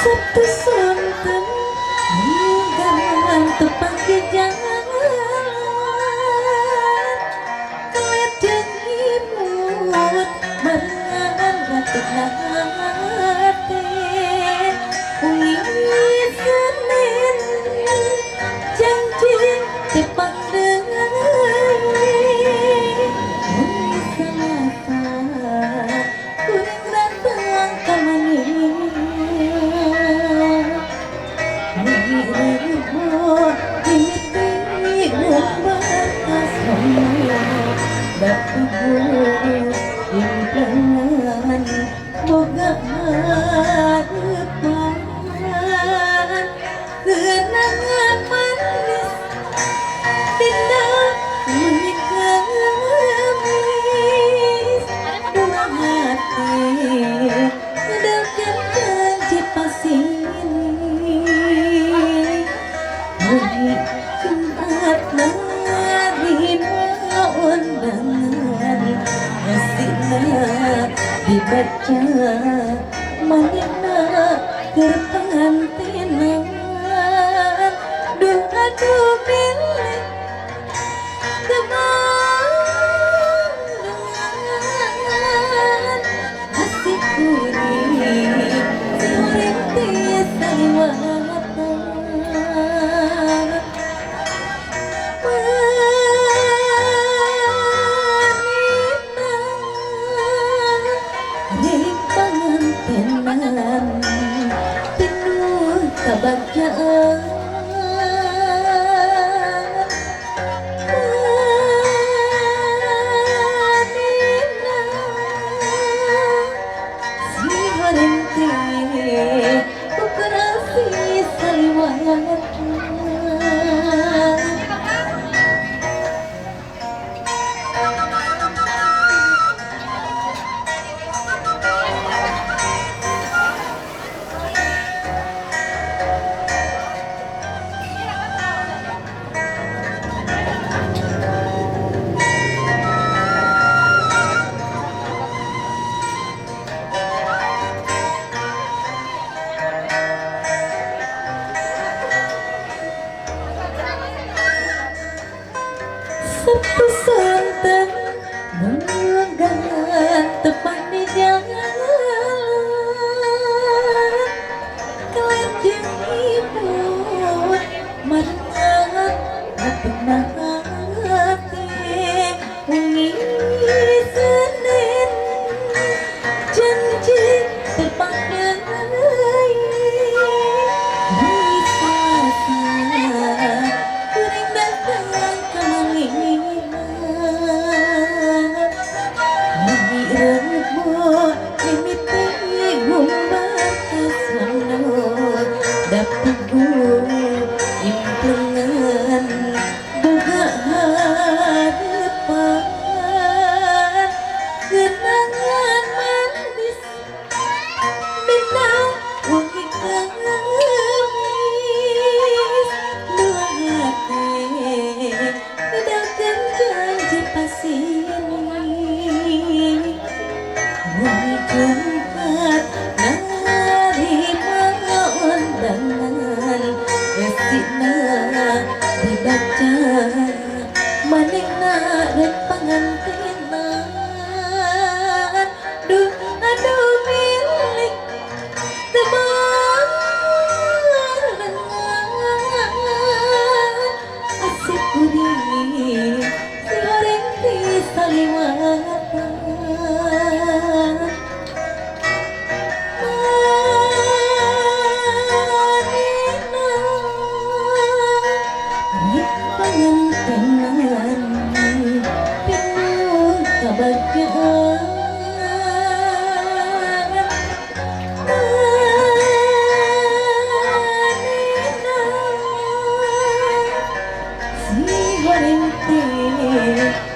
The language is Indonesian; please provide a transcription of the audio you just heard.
Sabtu sonten munggahan tepang di jalan keledeng imut barengan batuk hati uli Senin janji tepang deui uli Selasa kuring datang ka maneh boga harapan kenangan manis tindak menikamis dua hati dengan janji pasini hari Jumat nerima undangan asina dibaca manehna keur pangantenan doa milik teman asih kuring sore tiasa liwatan pangantenan penuh kebahagiaan manehna si horente operasi saliwatan Sabtu sonten munggahan tepang di jalan keledeng imut marengan batuk hati uli Senin janji tepang deui uli Selasa kuring datang ka maneh dapugu impengan boga harapan kenangan manis bintang wangi kemis dua hati dakan janji pasini wangi Jumat nerima undangan resina dibaca manehna rek pangantenan aduh milik teman asik kuring si horeng ti saliwatan pangantenan penuh kebahagiaan manehna si horeng teh